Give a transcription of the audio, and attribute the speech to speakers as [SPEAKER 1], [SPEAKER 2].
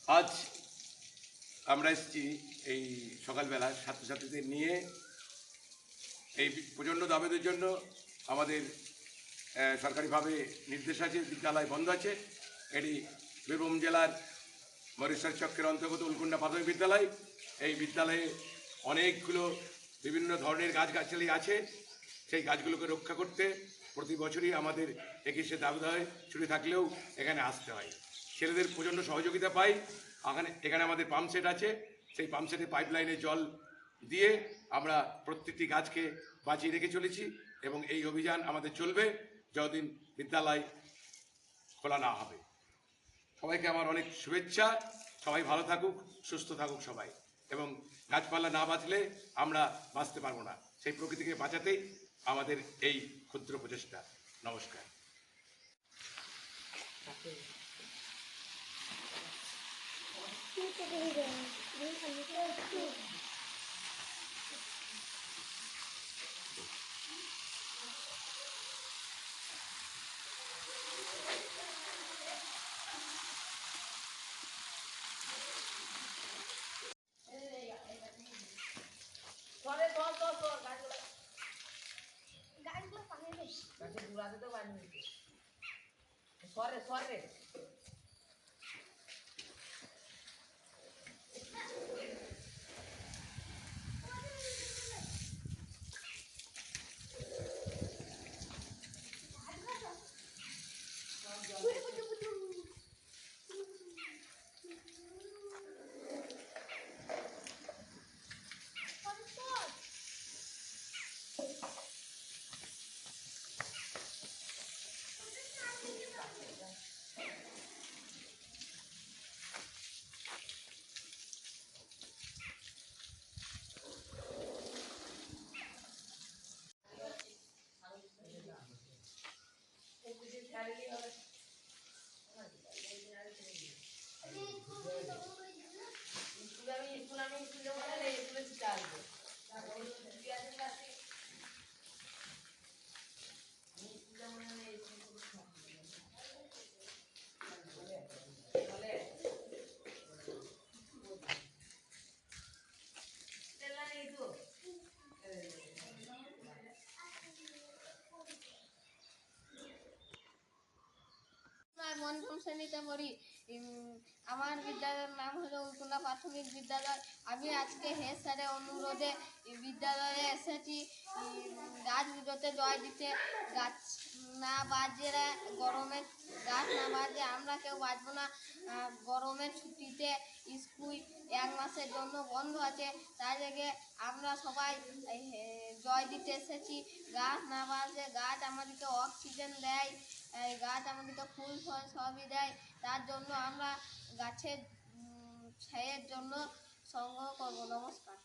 [SPEAKER 1] আজ আমরা এসেছি এই সকালবেলা ছাত্রছাত্রীদের নিয়ে এই প্রচণ্ড দাবিদের জন্য। আমাদের সরকারিভাবে নির্দেশ আছে, বিদ্যালয় বন্ধ আছে। এটি বীরভূম জেলার মরেশ্বর চক্রের অন্তর্গত উলকুন্ডা প্রাথমিক বিদ্যালয়। এই বিদ্যালয়ে অনেকগুলো বিভিন্ন ধরনের গাছগাছালি আছে। সেই গাছগুলোকে রক্ষা করতে প্রতি বছরই আমাদের একুশে দাবিদায় ছুটি থাকলেও এখানে আসতে হয়। ছেলেদের প্রচণ্ড সহযোগিতা পাই। এখানে আমাদের পাম্পসেট আছে। সেই পাম্পসেটে পাইপলাইনে জল দিয়ে আমরা প্রত্যেকটি গাছকে বাঁচিয়ে রেখে চলেছি এবং এই অভিযান আমাদের চলবে যতদিন বিদ্যালয় খোলা না হবে। সবাইকে আমার অনেক শুভেচ্ছা। সবাই ভালো থাকুক, সুস্থ থাকুক সবাই। এবং গাছপালা না বাঁচলে আমরা বাঁচতে পারবো না। সেই প্রকৃতিকে বাঁচাতেই আমাদের এই ক্ষুদ্র প্রচেষ্টা। নমস্কার।
[SPEAKER 2] পঞ্চম শ্রেণীতে পড়ি। আমার বিদ্যালয়ের নাম হলো উলকুন্ডা প্রাথমিক বিদ্যালয়। আমি আজকে হেড স্যারের অনুরোধে বিদ্যালয়ে এসেছি গাছগুলোতে জল দিতে। গাছ না বাজলে গরমে গাছ না বাজলে আমরা কেউ বাঁচবো না। গরমের ছুটিতে স্কুল 1 মাসের জন্য বন্ধ আছে, তাই লেগে আমরা সবাই জল দিতে এসেছি। গাছ না বাজলে গাছ আমাদেরকে অক্সিজেন দেয়, গাছ আমাদেরকে ফুল ফল সবই দেয়। তার জন্য আমরা গাছের ছায়ের জন্য সংগ্রহ করবো। নমস্কার।